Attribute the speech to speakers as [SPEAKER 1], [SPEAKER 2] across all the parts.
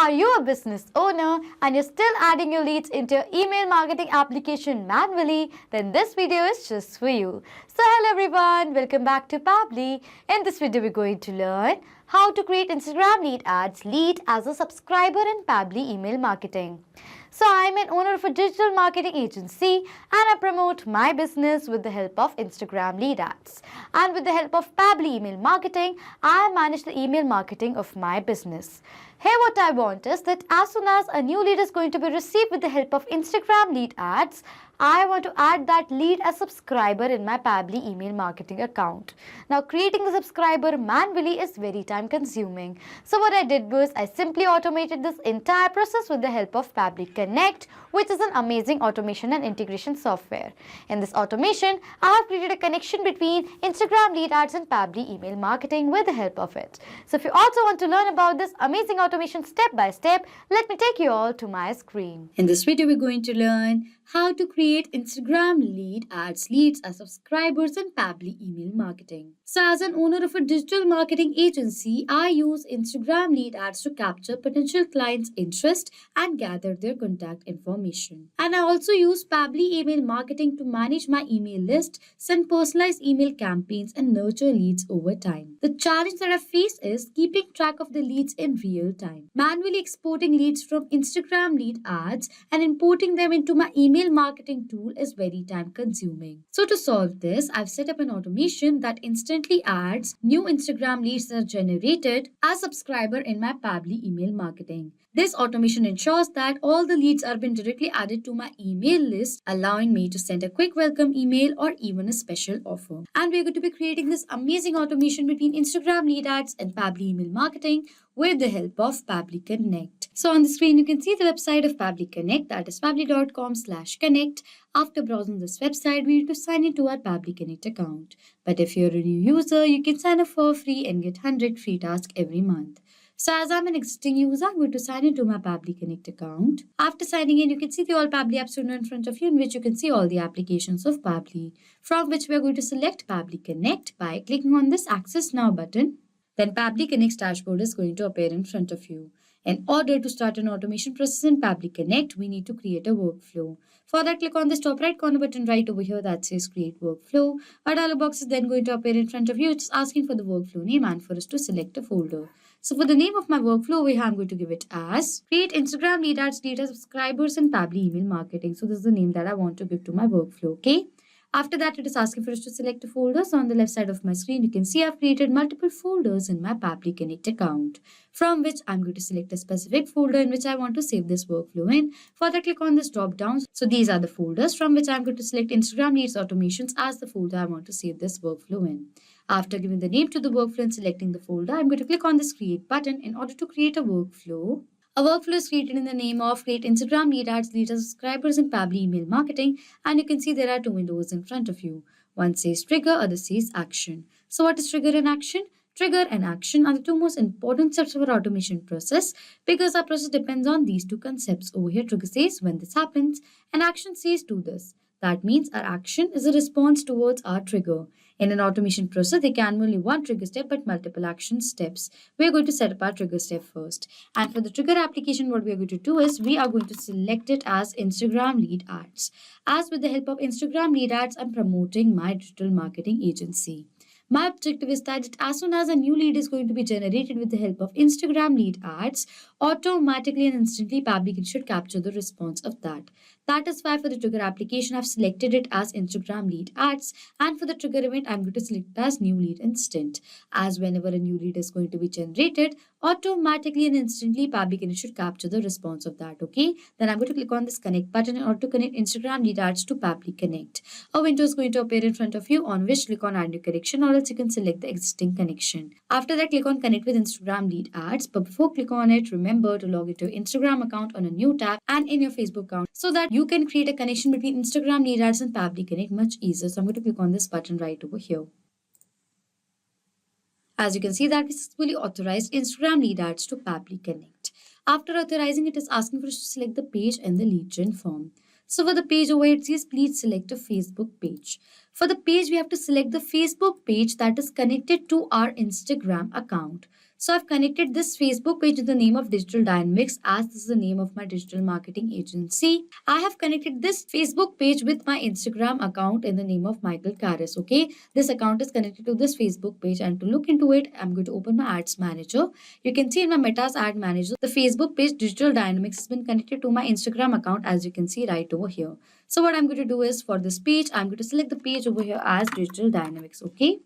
[SPEAKER 1] Are you a business owner and you're still adding your leads into your email marketing application manually? Then this video is just for you. So hello everyone, welcome back to Pabbly. In this video we're going to learn how to create Instagram lead ads lead as a subscriber in Pabbly email marketing. So I'm an owner of a digital marketing agency and I promote my business with the help of Instagram lead ads. And with the help of Pabbly email marketing, I manage the email marketing of my business. Here what I want is that as soon as a new lead is going to be received with the help of Instagram lead ads, I want to add that lead as subscriber in my Pabbly email marketing account. Now creating the subscriber manually is very time consuming. So what I did was I simply automated this entire process with the help of Pabbly Connect, which is an amazing automation and integration software. In this automation, I have created a connection between Instagram lead ads and Pabbly email marketing with the help of it. So if you also want to learn about this amazing automation step by step, let me take you all to my screen.
[SPEAKER 2] In this video, we're going to learn how to create Instagram lead ads leads as subscribers in Pabbly email marketing. So as an owner of a digital marketing agency, I use Instagram lead ads to capture potential clients' interest and gather their contact information. And I also use Pabbly email marketing to manage my email list, send personalized email campaigns and nurture leads over time. The challenge that I face is keeping track of the leads in real time, manually exporting leads from Instagram lead ads and importing them into my email marketing tool is very time consuming. So to solve this, I've set up an automation that instantly adds new Instagram leads that are generated as subscriber in my Pabbly email marketing. This automation ensures that all the leads are being directly added to my email list, allowing me to send a quick welcome email or even a special offer. And we're going to be creating this amazing automation between Instagram lead ads and Pabbly email marketing with the help of Pabbly Connect. So on the screen, you can see the website of Pabbly Connect, that is pabbly.com/connect. After browsing this website, we need to sign into our Pabbly Connect account. But if you're a new user, you can sign up for free and get 100 free tasks every month. So as I'm an existing user, I'm going to sign into my Pabbly Connect account. After signing in, you can see the all Pabbly apps window in front of you, in which you can see all the applications of Pabbly, from which we are going to select Pabbly Connect by clicking on this Access Now button. Then Pabbly Connect's dashboard is going to appear in front of you. In order to start an automation process in Pabbly Connect, we need to create a workflow. For that, click on this top right corner button right over here that says Create Workflow. A dialog box is then going to appear in front of you. It's asking for the workflow name and for us to select a folder. So for the name of my workflow over here, I'm going to give it as Create Instagram Lead Ads Data Subscribers in Pabbly Email Marketing. So this is the name that I want to give to my workflow, okay? After that, it is asking for us to select a folder. So on the left side of my screen, you can see I've created multiple folders in my Pabbly Connect account, from which I'm going to select a specific folder in which I want to save this workflow in. Further, click on this drop down. So these are the folders from which I'm going to select Instagram Leads Automations as the folder I want to save this workflow in. After giving the name to the workflow and selecting the folder, I'm going to click on this Create button in order to create a workflow. A workflow is created in the name of Create Instagram Lead Ads Lead as Subscribers in Pabbly Email Marketing, and you can see there are two windows in front of you. One says Trigger, other says Action. So what is Trigger and Action? Trigger and action are the two most important steps of our automation process because our process depends on these two concepts. Over here, trigger says when this happens and action says do this. That means our action is a response towards our trigger. In an automation process, there can be only one trigger step but multiple action steps. We are going to set up our trigger step first. And for the trigger application, what we are going to do is we are going to select it as Instagram lead ads. As with the help of Instagram lead ads, I'm promoting my digital marketing agency. My objective is that as soon as a new lead is going to be generated with the help of Instagram lead ads, automatically and instantly Pabbly should capture the response of that. That is why for the trigger application, I've selected it as Instagram lead ads, and for the trigger event, I'm going to select it as new lead instant. As whenever a new lead is going to be generated, automatically and instantly Pabbly should capture the response of that, okay? Then I'm going to click on this connect button in order to connect Instagram lead ads to Pabbly Connect. A window is going to appear in front of you, on which click on add new connection, or else you can select the existing connection. After that, click on connect with Instagram lead ads, but before click on it, remember to log into your Instagram account on a new tab and in your Facebook account so that you can create a connection between Instagram lead ads and Pabbly Connect much easier. So I'm going to click on this button right over here. As you can see that we successfully authorized Instagram lead ads to Pabbly Connect. After authorizing, it is asking for us to select the page in the lead gen form. So for the page over here, it says please select a Facebook page. For the page, we have to select the Facebook page that is connected to our Instagram account. So I've connected this Facebook page with the name of Digital Dynamics, as this is the name of my digital marketing agency. I have connected this Facebook page with my Instagram account in the name of Michael Karras. Okay, this account is connected to this Facebook page, and to look into it, I'm going to open my ads manager. You can see in my Meta's ad manager, the Facebook page Digital Dynamics has been connected to my Instagram account, as you can see right over here. So what I'm going to do is, for this page, I'm going to select the page over here as Digital Dynamics. Okay.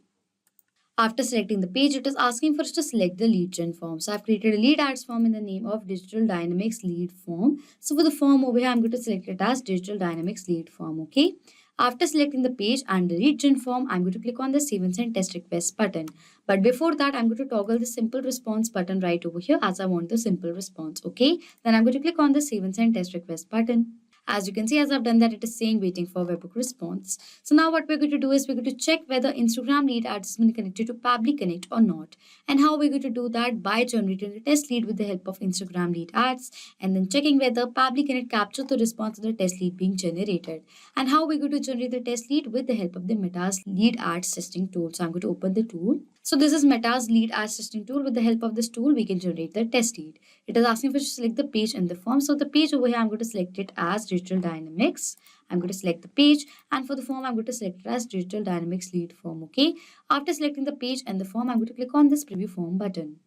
[SPEAKER 2] After selecting the page, it is asking for us to select the lead gen form. So I've created a lead ads form in the name of Digital Dynamics lead form. So for the form over here, I'm going to select it as Digital Dynamics lead form. Okay. After selecting the page and the lead gen form, I'm going to click on the save and send test request button. But before that, I'm going to toggle the simple response button right over here, as I want the simple response. Okay. Then I'm going to click on the save and send test request button. As you can see, as I've done that, it is saying waiting for webhook response. So now what we're going to do is we're going to check whether Instagram lead ads has been connected to Pabbly Connect or not. And how we're going to do that? By generating a test lead with the help of Instagram lead ads, and then checking whether Pabbly Connect captures the response of the test lead being generated. And how we're going to generate the test lead? With the help of the Meta's lead ads testing tool. So I'm going to open the tool. So this is Meta's lead ads testing tool. With the help of this tool, we can generate the test lead. It is asking for us to select the page in the form. So the page over here, I'm going to select it as Digital Dynamics. I'm going to select the page, and for the form, I'm going to select it as Digital Dynamics lead form. Okay. After selecting the page and the form, I'm going to click on this preview form button.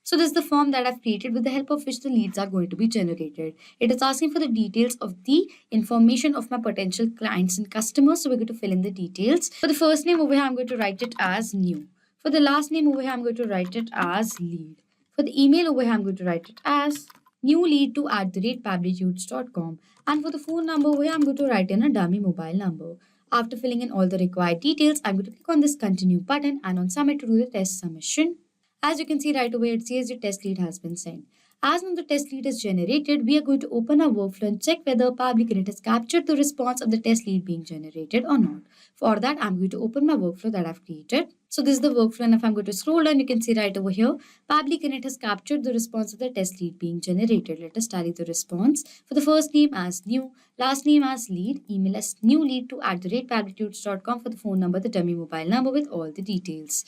[SPEAKER 2] So this is the form that I've created with the help of which the leads are going to be generated. It is asking for the details of the information of my potential clients and customers. So we're going to fill in the details. For the first name over here, I'm going to write it as new. For the last name over here, I'm going to write it as lead. For the email over here, I'm going to write it as new lead to @pabblytudes.com. And for the phone number over here, I'm going to write in a dummy mobile number. After filling in all the required details, I'm going to click on this continue button and on submit to do the test submission. As you can see right away, it says your test lead has been sent. As when the test lead is generated, we are going to open our workflow and check whether Pabbly Connect has captured the response of the test lead being generated or not. For that, I'm going to open my workflow that I've created. So this is the workflow, and if I'm going to scroll down, you can see right over here, Pabbly Connect has captured the response of the test lead being generated. Let us tally the response. For the first name as new, last name as lead, email as new lead to @pabblytudes.com. For the phone number, the dummy mobile number with all the details.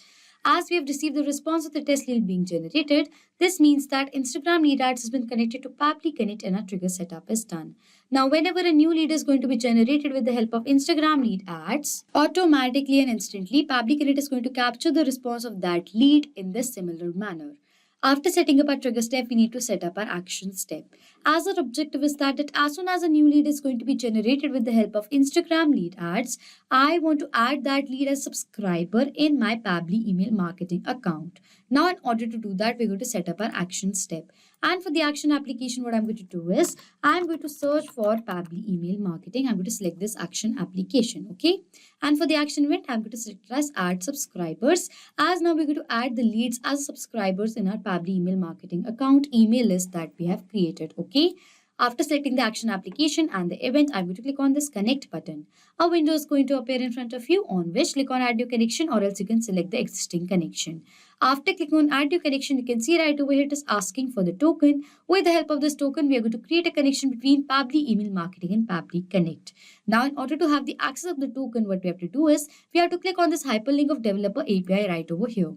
[SPEAKER 2] As we have received the response of the test lead being generated, this means that Instagram lead ads has been connected to Pabbly Connect and our trigger setup is done. Now, whenever a new lead is going to be generated with the help of Instagram lead ads, automatically and instantly, Pabbly Connect is going to capture the response of that lead in this similar manner. After setting up our trigger step, we need to set up our action step. As our objective is that as soon as a new lead is going to be generated with the help of Instagram lead ads, I want to add that lead as subscriber in my Pabbly email marketing account. Now, in order to do that, we're going to set up our action step. And for the action application, what I'm going to do is I'm going to search for Pabbly email marketing. I'm going to select this action application. Okay. And for the action event, I'm going to select as add subscribers. As now we're going to add the leads as subscribers in our Pabbly email marketing account email list that we have created. Okay. After selecting the action application and the event, I'm going to click on this connect button. A window is going to appear in front of you, on which click on add new connection, or else you can select the existing connection. After clicking on add new connection, you can see right over here it is asking for the token. With the help of this token, we are going to create a connection between Pabbly email marketing and Pabbly Connect. Now, in order to have the access of the token, what we have to do is we have to click on this hyperlink of developer API right over here.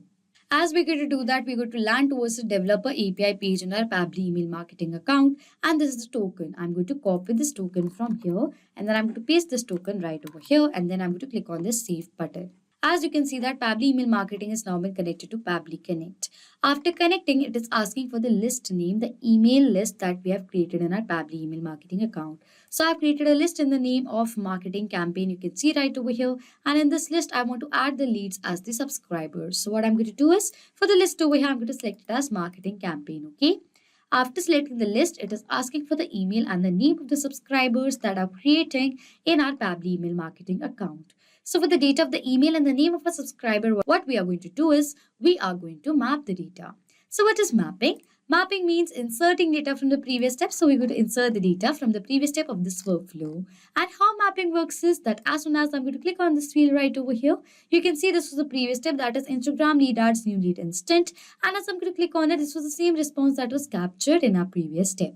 [SPEAKER 2] As we're going to do that, we're going to land towards the developer API page in our Pabbly email marketing account. And this is the token. I'm going to copy this token from here, and then I'm going to paste this token right over here, and then I'm going to click on this save button. As you can see that Pabbly email marketing has now been connected to Pabbly Connect. After connecting, it is asking for the list name, the email list that we have created in our Pabbly email marketing account. So I've created a list in the name of marketing campaign. You can see right over here. And in this list, I want to add the leads as the subscribers. So what I'm going to do is for the list over here, I'm going to select it as marketing campaign. Okay. After selecting the list, it is asking for the email and the name of the subscribers that are creating in our Pabbly email marketing account. So for the data of the email and the name of a subscriber, what we are going to do is we are going to map the data. So what is mapping? Mapping means inserting data from the previous step. So we're going to insert the data from the previous step of this workflow. And how mapping works is that as soon as I'm going to click on this field right over here, you can see this was the previous step, that is Instagram lead ads new lead instant. And as I'm going to click on it, this was the same response that was captured in our previous step.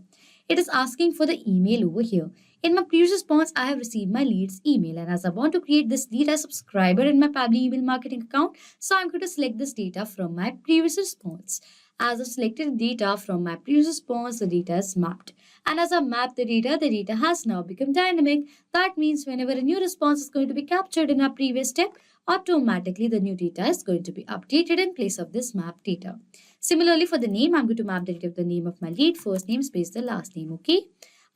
[SPEAKER 2] It is asking for the email over here. In my previous response, I have received my leads email, and as I want to create this lead as subscriber in my Pabbly email marketing account, so I'm going to select this data from my previous response. As I've selected data from my previous response, the data is mapped. And as I map the data has now become dynamic. That means whenever a new response is going to be captured in our previous step, automatically the new data is going to be updated in place of this mapped data. Similarly, for the name, I'm going to map the data of the name of my lead, first name space the last name, okay?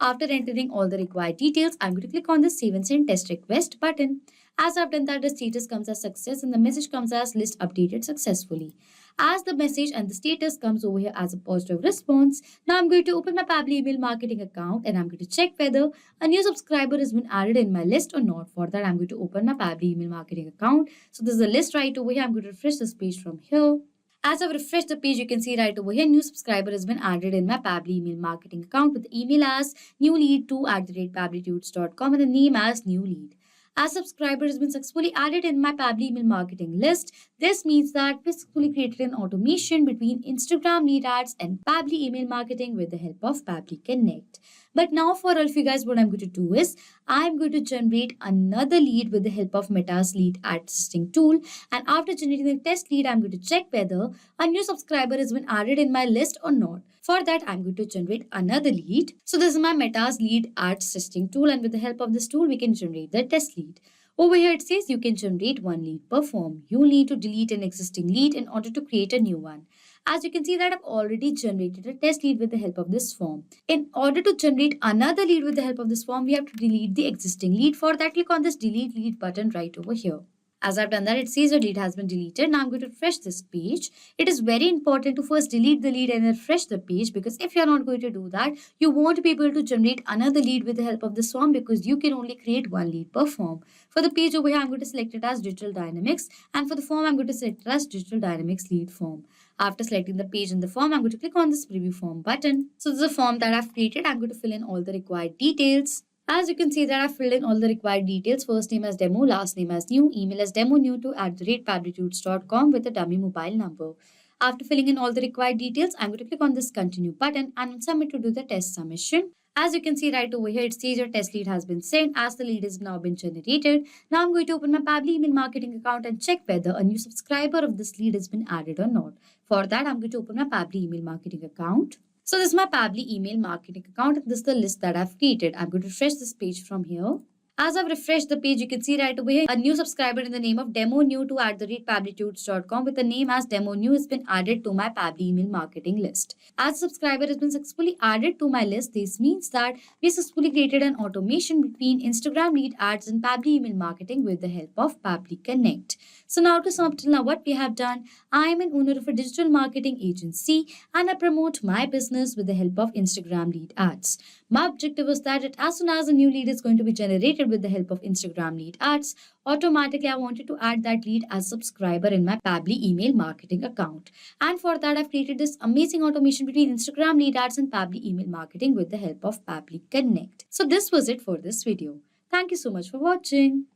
[SPEAKER 2] After entering all the required details, I'm going to click on the Save and Send Test Request button. As I've done that, the status comes as success and the message comes as list updated successfully. As the message and the status comes over here as a positive response, now I'm going to open my Pabbly email marketing account and I'm going to check whether a new subscriber has been added in my list or not. For that, I'm going to open my Pabbly email marketing account. So there's a list right over here. I'm going to refresh this page from here. As I've refreshed the page, you can see right over here, new subscriber has been added in my Pabbly email marketing account with the email as newlead2@pabblytudes.com and the name as new lead. As subscriber has been successfully added in my Pabbly email marketing list, this means that we successfully created an automation between Instagram lead ads and Pabbly email marketing with the help of Pabbly Connect. But now for all of you guys, what I'm going to do is I'm going to generate another lead with the help of Meta's lead ad assisting tool. And after generating the test lead, I'm going to check whether a new subscriber has been added in my list or not. For that, I'm going to generate another lead. So this is my Meta's lead ad assisting tool. And with the help of this tool, we can generate the test lead. Over here, it says you can generate one lead per form. You'll need to delete an existing lead in order to create a new one. As you can see that I've already generated a test lead with the help of this form. In order to generate another lead with the help of this form, we have to delete the existing lead. For that, click on this delete lead button right over here. As I've done that, it says your lead has been deleted. Now I'm going to refresh this page. It is very important to first delete the lead and refresh the page, because if you're not going to do that, you won't be able to generate another lead with the help of this form, because you can only create one lead per form. For the page over here, I'm going to select it as Digital Dynamics, and for the form, I'm going to select it as Digital Dynamics lead form. After selecting the page and the form, I'm going to click on this preview form button. So this is a form that I've created. I'm going to fill in all the required details. As you can see that I've filled in all the required details. First name as demo, last name as new, email as demonew2@pabblytudes.com with a dummy mobile number. After filling in all the required details, I'm going to click on this continue button and submit to do the test submission. As you can see right over here, it says your test lead has been sent as the lead has now been generated. Now I'm going to open my Pabbly email marketing account and check whether a new subscriber of this lead has been added or not. For that, I'm going to open my Pabbly email marketing account. So this is my Pabbly email marketing account. This is the list that I've created. I'm going to refresh this page from here. As I've refreshed the page, you can see right over here, a new subscriber in the name of demonew2@pabblytudes.com with the name as demonew has been added to my Pabbly email marketing list. As a subscriber has been successfully added to my list, this means that we successfully created an automation between Instagram lead ads and Pabbly email marketing with the help of Pabbly Connect. So now to sum up till now what we have done, I am an owner of a digital marketing agency and I promote my business with the help of Instagram lead ads. My objective was that as soon as a new lead is going to be generated with the help of Instagram lead ads, automatically I wanted to add that lead as a subscriber in my Pabbly email marketing account. And for that, I've created this amazing automation between Instagram lead ads and Pabbly email marketing with the help of Pabbly Connect. So this was it for this video. Thank you so much for watching.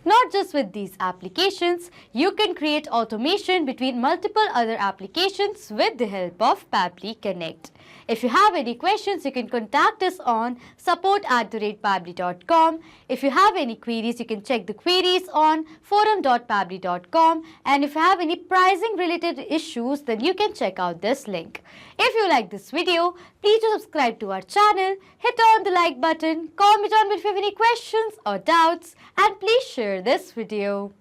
[SPEAKER 1] Not just with these applications, you can create automation between multiple other applications with the help of Pabbly Connect. If you have any questions, you can contact us on support@pabbly.com. If you have any queries, you can check the queries on forum.pabbly.com. And if you have any pricing related issues, then you can check out this link. If you like this video, please do subscribe to our channel, hit on the like button, comment on if you have any questions or doubts, and please share this video.